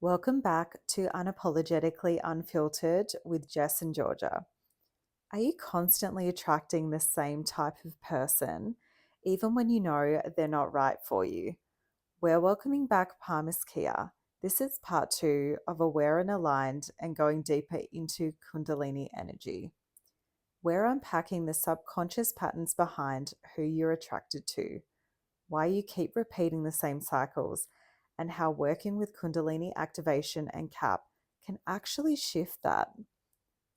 Welcome back to Unapologetically Unfiltered with Jess and Georgia. Are you constantly attracting the same type of person, even when you know they're not right for you? We're welcoming back Parmiss Kia. This is part 2 of Aware and Aligned and going deeper into Kundalini energy. We're unpacking the subconscious patterns behind who you're attracted to, why you keep repeating the same cycles, and how working with Kundalini activation and CAP can actually shift that.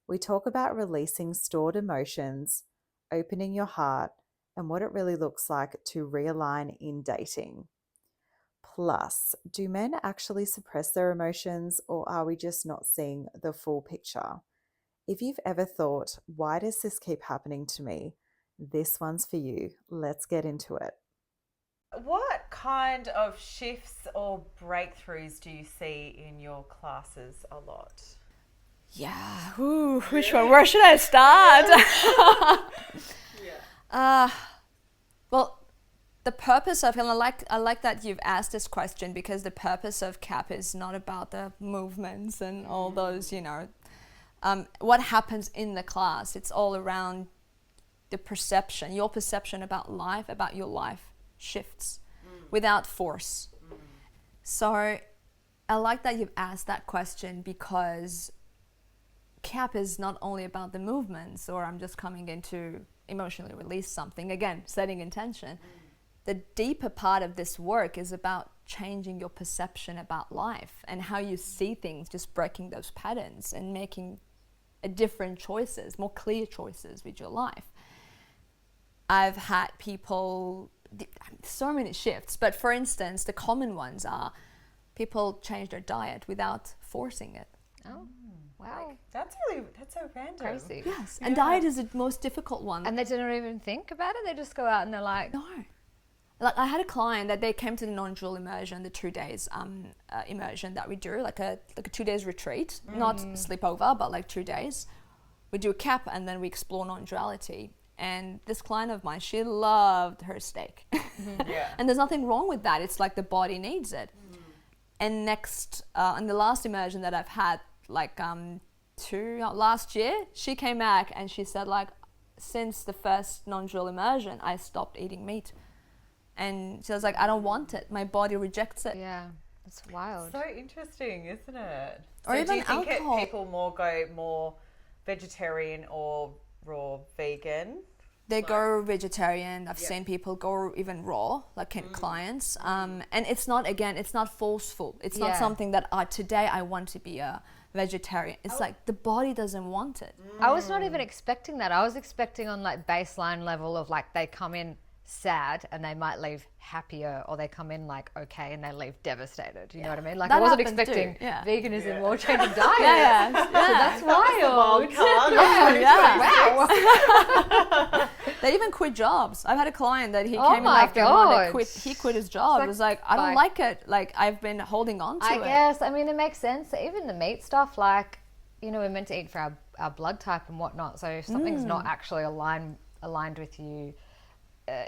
We talk about releasing stored emotions, opening your heart, and what it really looks like to realign in dating. Plus, do men actually suppress their emotions, or are we just not seeing the full picture? If you've ever thought, why does this keep happening to me? This one's for you. Let's get into it. What kind of shifts or breakthroughs do you see in your classes a lot? Yeah, which one? Where should I start? Well, the purpose of, and I like that you've asked this question, because the purpose of CAP is not about the movements and all those, what happens in the class. It's all around the perception, your perception about your life shifts without force. So I like that you've asked that question, because CAP is not only about the movements, or I'm just coming in to emotionally release something, again, setting intention. The deeper part of this work is about changing your perception about life and how you see things, just breaking those patterns and making different choices, more clear choices with your life. I've had people, so many shifts, but for instance, the common ones are people change their diet without forcing it. Oh, wow. That's so random. Crazy. Yes, and diet is the most difficult one. And they don't even think about it? They just go out and they're like... No. Like, I had a client that they came to the non-dual immersion, the 2 days immersion that we do, like a 2 days retreat, not sleepover, but like 2 days. We do a CAP and then we explore non-duality. And this client of mine, she loved her steak. And there's nothing wrong with that. It's like the body needs it. And next, in the last immersion that I've had, like last year, she came back and she said, like, since the first non-dual immersion, I stopped eating meat. And she was like, I don't want it. My body rejects it. Yeah, that's wild. So interesting, isn't it? Or so even do you think alcohol. People go more vegetarian or raw vegan? They go vegetarian. I've seen people go even raw, like clients. And it's not forceful. It's not something that today I want to be a vegetarian. It's like the body doesn't want it. I was not even expecting that. I was expecting on like baseline level of like they come in sad and they might leave happier, or they come in like okay and they leave devastated. You know what I mean? Like That I wasn't happens expecting too, yeah. veganism or change of diet. Yeah. So that's wild. Wow. They even quit jobs. I've had a client that he came in after a month, he quit his job. It was like, I don't like it. Like, I've been holding on to it. I guess. I mean, it makes sense. Even the meat stuff, like, we're meant to eat for our blood type and whatnot. So if something's not actually aligned with you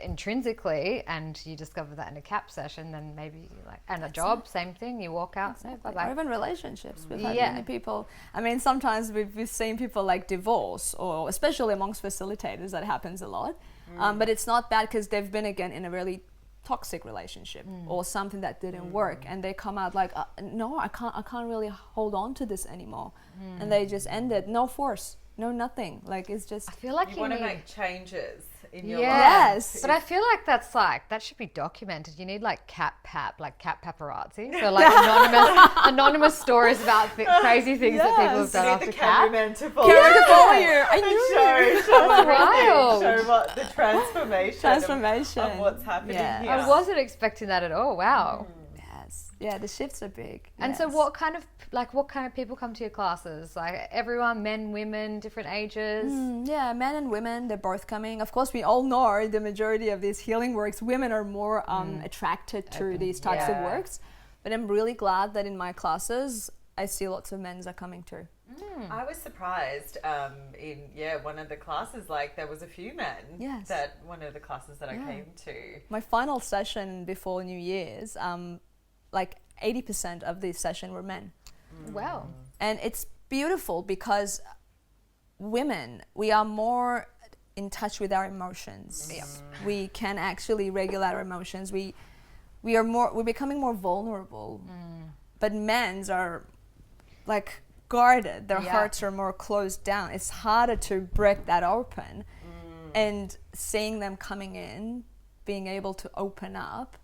intrinsically, and you discover that in a CAP session, then maybe you and a job, same thing. You walk out, bye-bye. Or even relationships. We've had many people. I mean, sometimes we've seen people like divorce, or especially amongst facilitators, that happens a lot. But it's not bad because they've been again in a really toxic relationship or something that didn't work, and they come out like, no, I can't really hold on to this anymore, and they just end it. No force, no nothing. Like, it's just. I feel like you want to make changes in your life. Yes. But I feel like that should be documented. You need like cat paparazzi. So like anonymous stories about crazy things that people have done after the cat. cameraman to follow you. I knew. Show wild. everything. Show what the transformation of what's happening here. I wasn't expecting that at all. Wow. Yes. Yeah, the shifts are big. And so what kind of people come to your classes? Like everyone, men, women, different ages? Yeah, men and women, they're both coming. Of course, we all know the majority of these healing works, women are more attracted to these types of works. But I'm really glad that in my classes, I see lots of men are coming too. I was surprised in one of the classes, like there was a few men. Yes. That one of the classes that I came to. My final session before New Year's, like 80% of the session were men. Wow. And it's beautiful because women, we are more in touch with our emotions. Yep. We can actually regulate our emotions. We're becoming more vulnerable. But men's are like guarded. Their hearts are more closed down. It's harder to break that open. And seeing them coming in, being able to open up.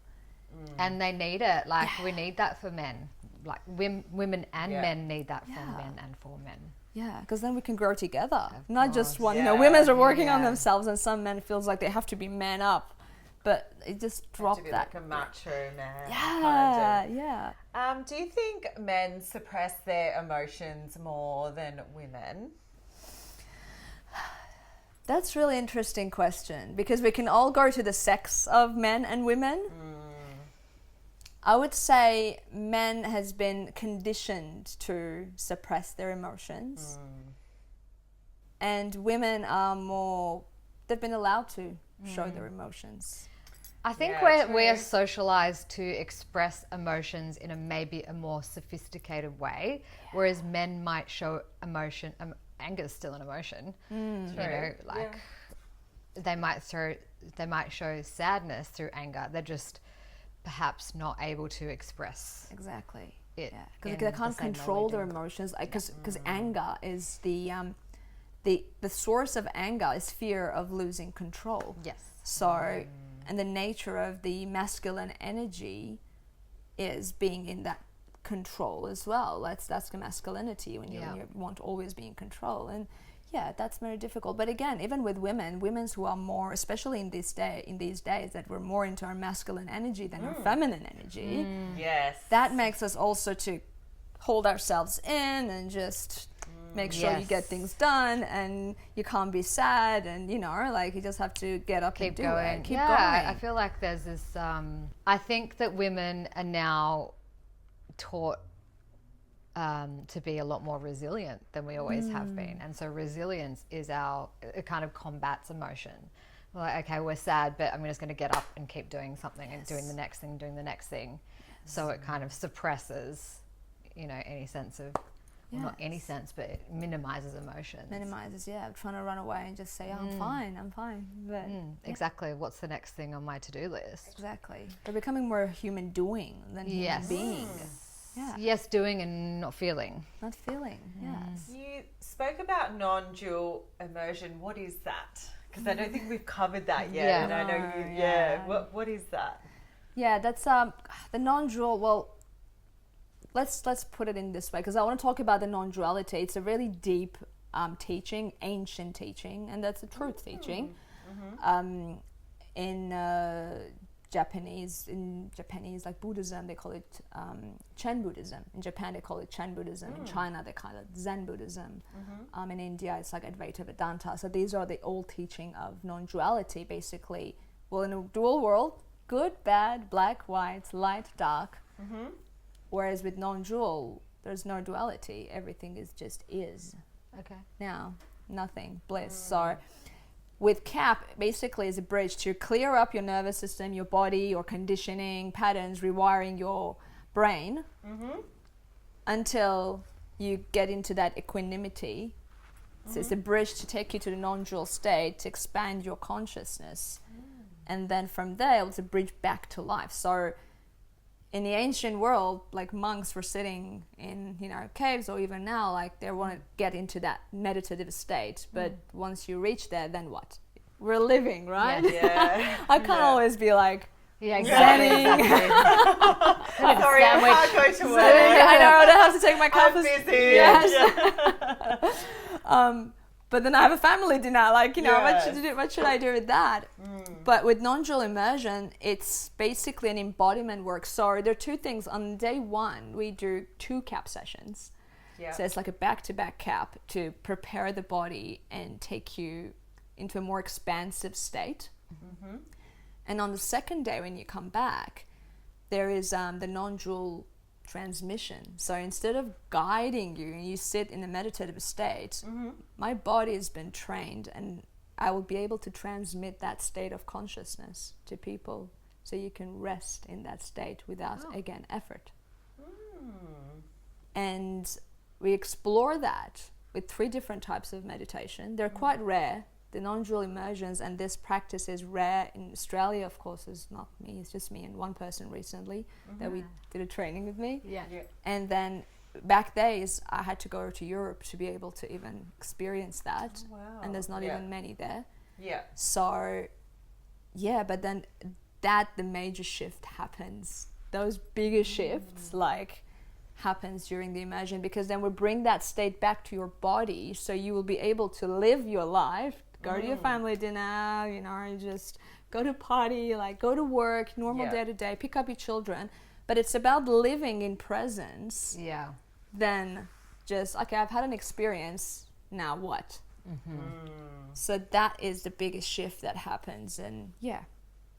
And they need it. Like, we need that for men. Like, women and men need that for men and for men. Yeah, because then we can grow together. Not just one, you know, women are working on themselves, and some men feels like they have to be man up. But it just dropped that. Like a macho man. Yeah, kind of. yeah. Do you think men suppress their emotions more than women? That's really interesting question, because we can all go to the sex of men and women. I would say men has been conditioned to suppress their emotions. And women are more, they've been allowed to show their emotions. I think Yeah, we're true. socialized to express emotions in maybe a more sophisticated way, whereas men might show emotion. Anger is still an emotion. You know, like they might show sadness through anger. They're just perhaps not able to express Exactly. it. Because in they the can't same way we control do. their emotions. Because anger is the source of anger is fear of losing control. Yes. So, and the nature of the masculine energy is being in that control as well. That's the masculinity when you want to always be in control. And yeah, that's very difficult. But again, even with women's who are more, especially in these days that we're more into our masculine energy than our feminine energy. Yes. That makes us also to hold ourselves in and just make sure you get things done, and you can't be sad, and you know, like you just have to get up and do it. Keep going. I feel like there's this I think that women are now taught to be a lot more resilient than we always have been, and so resilience is it kind of combats emotion. Like, okay, we're sad, but I'm just going to get up and keep doing something and doing the next thing, so it kind of suppresses, you know, any sense of, well, not any sense, but it minimizes emotions. Trying to run away and just say, I'm fine. But exactly. What's the next thing on my to-do list? Exactly. They're becoming more human doing than human being. Yeah. Yes, doing and not feeling. Not feeling, yes. You spoke about non-dual immersion. What is that? Because I don't think we've covered that yet. Yeah. And I know you, what is that? Yeah, that's the non-dual. Well, let's put it in this way, because I want to talk about the non-duality. It's a really deep teaching, ancient teaching, and that's a truth teaching. In Japanese, like Buddhism, they call it Chen Buddhism. In Japan, they call it Chen Buddhism. In China, they call it Zen Buddhism. In India, it's like Advaita Vedanta. So these are the old teaching of non-duality, basically. Well, in a dual world, good, bad, black, white, light, dark. Whereas with non-dual, there's no duality. Everything is just is. Okay. Now, nothing, bliss. So with CAP, basically is a bridge to clear up your nervous system, your body, your conditioning, patterns, rewiring your brain until you get into that equanimity. So it's a bridge to take you to the non-dual state, to expand your consciousness. And then from there, it's a bridge back to life. So in the ancient world, like monks were sitting in, you know, caves, or even now, like they want to get into that meditative state. But once you reach there, then what? We're living, right? Yeah. I can't always be like, Exactly. Sorry, I can't go to work. I know, I don't have to take my I'm coffee. busy. Yes. But then I have a family dinner, like, you know, Yes. what should I do with that? But with non-dual immersion, it's basically an embodiment work. So there are two things. On day one, we do 2 CAP sessions. Yeah. So it's like a back-to-back CAP to prepare the body and take you into a more expansive state. And on the second day, when you come back, there is the non-dual transmission. So instead of guiding you and you sit in a meditative state, my body has been trained, and I will be able to transmit that state of consciousness to people, so you can rest in that state without, again, effort. And we explore that with 3 different types of meditation. They're quite rare, the non-dual immersions, and this practice is rare in Australia. Of course, it's not me, it's just me and one person recently that we did a training with me. Yeah. And then back days I had to go to Europe to be able to even experience that. Oh, wow. And there's not even many there. Yeah. So but then the major shift happens, those bigger shifts like happens during the immersion, because then we bring that state back to your body, so you will be able to live your life, go to your family dinner, you know, just go to party, like go to work, normal day to day, pick up your children. But it's about living in presence than just, okay, I've had an experience, now what? So that is the biggest shift that happens, and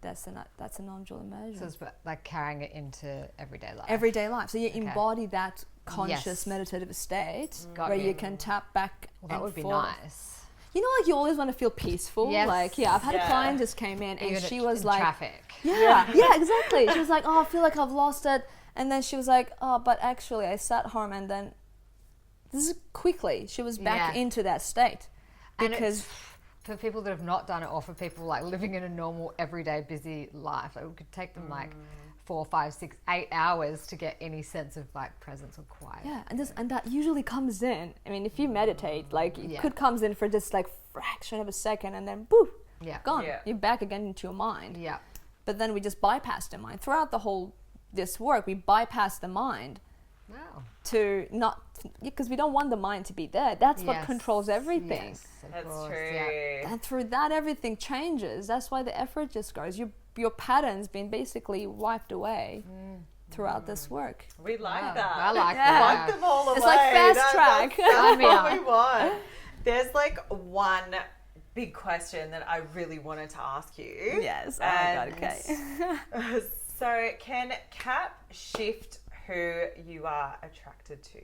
that's a non-dual immersion. So it's like carrying it into everyday life. Everyday life. So you embody that conscious meditative state where you can tap back Well, that and would be forth. nice. You know, like you always want to feel peaceful. Yes. Like, I've had a client just came in and Even she in was like, traffic. yeah, exactly. She was like, oh, I feel like I've lost it. And then she was like, oh, but actually I sat home, and then this is quickly, she was back into that state. Because And for people that have not done it, or for people like living in a normal, everyday, busy life, it could take them like 4, 5, 6, 8 hours to get any sense of like presence or quiet. yeah, and that usually comes in. I mean, if you meditate, like it comes in for just like fraction of a second, and then boom, gone. Yeah. You're back again into your mind. Yeah. But then we just bypass the mind. Throughout the whole this work, we bypass the mind Wow. to not, because we don't want the mind to be there. That's what Yes. controls everything. Yes, of That's course, true. yeah. And through that, everything changes. That's why the effort just goes. Your pattern's been basically wiped away throughout this work. We like Wow. that. I like Yeah. that. Wipe them all away. It's like fast track. That's Sign me what up. we want. There's like one big question that I really wanted to ask you. Yes. Oh And my God. Okay. So can CAP shift who you are attracted to?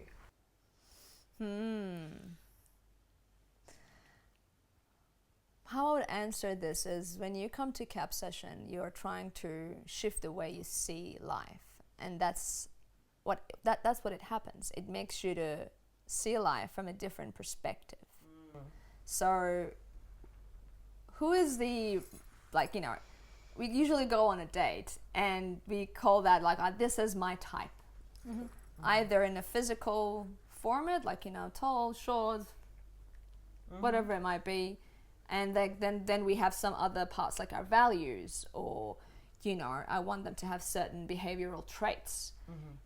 How I would answer this is, when you come to CAP session, you're trying to shift the way you see life, and that's what it happens. It makes you to see life from a different perspective. So, who is the, like, you know, we usually go on a date and we call that like, this is my type. Either in a physical format, like, you know, tall, short, whatever it might be. And then we have some other parts, like our values, or, you know, I want them to have certain behavioral traits.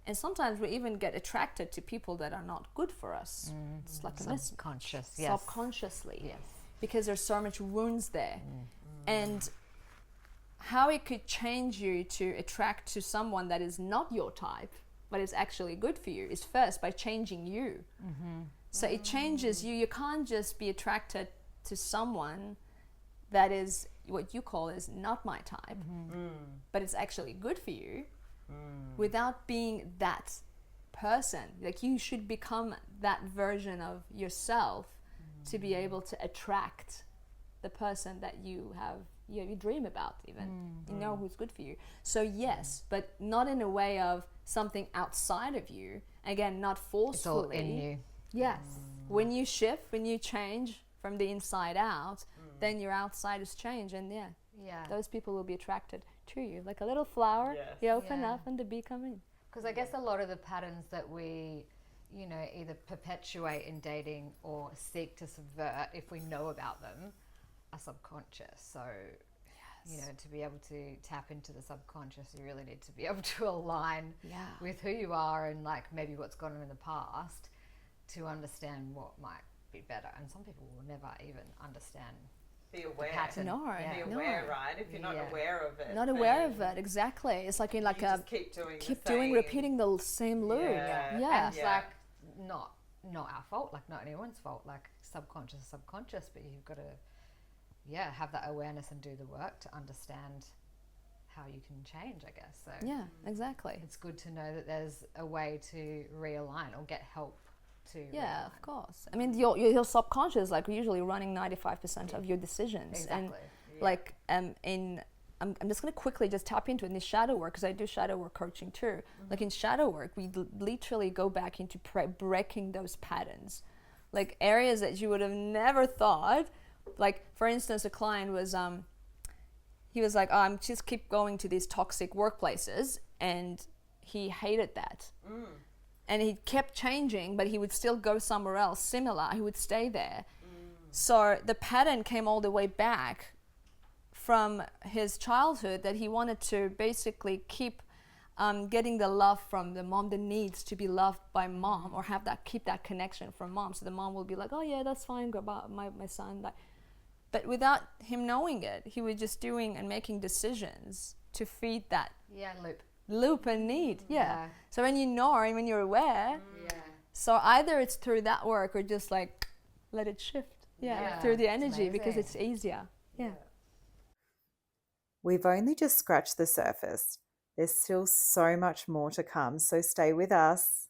And sometimes we even get attracted to people that are not good for us. It's like a Subconscious, yes. subconsciously. Yes. Because there's so much wounds there. And how it could change you to attract to someone that is not your type, but is actually good for you, is first by changing you. So it changes you. You can't just be attracted to someone that is what you call is not my type, but it's actually good for you, without being that person. Like, you should become that version of yourself to be able to attract the person that you have, you dream about, even you know who's good for you. So yes, but not in a way of something outside of you, again, not forcefully. It's all in you. Yes. When you shift, when you change from the inside out, then your outside is changed, and those people will be attracted to you, like a little flower. Yes. You open Yeah. up and the bee come in. Because I guess a lot of the patterns that we, you know, either perpetuate in dating or seek to subvert, if we know about them, are subconscious. So, you know, to be able to tap into the subconscious, you really need to be able to align with who you are and like maybe what's gone on in the past to understand what might be better. And some people will never even understand Be aware. pattern. No, Be no. aware, right? If you're not aware of it. Not aware then of it, exactly. It's like in like you a just keep doing repeating the same loop. Yeah. Yeah. And it's like not our fault, like not anyone's fault, like subconscious is subconscious, but you've got to have that awareness and do the work to understand how you can change, I guess. So Yeah, exactly. it's good to know that there's a way to realign or get help to Yeah, realign. of course. I mean, your subconscious, like, usually running 95% of your decisions. Exactly. And like in I'm just going to quickly just tap into it in the shadow work, because I do shadow work coaching too. Like in shadow work, we literally go back into breaking those patterns, like areas that you would have never thought. Like for instance, a client was he was like, oh, I'm just keep going to these toxic workplaces, and he hated that. And he kept changing, but he would still go somewhere else similar. He would stay there. So the pattern came all the way back from his childhood, that he wanted to basically keep getting the love from the mom, the needs to be loved by mom, or have that, keep that connection from mom. So the mom will be like, oh yeah, that's fine, go about my son. But without him knowing it, he was just doing and making decisions to feed that loop and need. Yeah. So when you know and when you're aware, so either it's through that work or just like let it shift. Through the energy, because it's easier. We've only just scratched the surface. There's still so much more to come, so stay with us.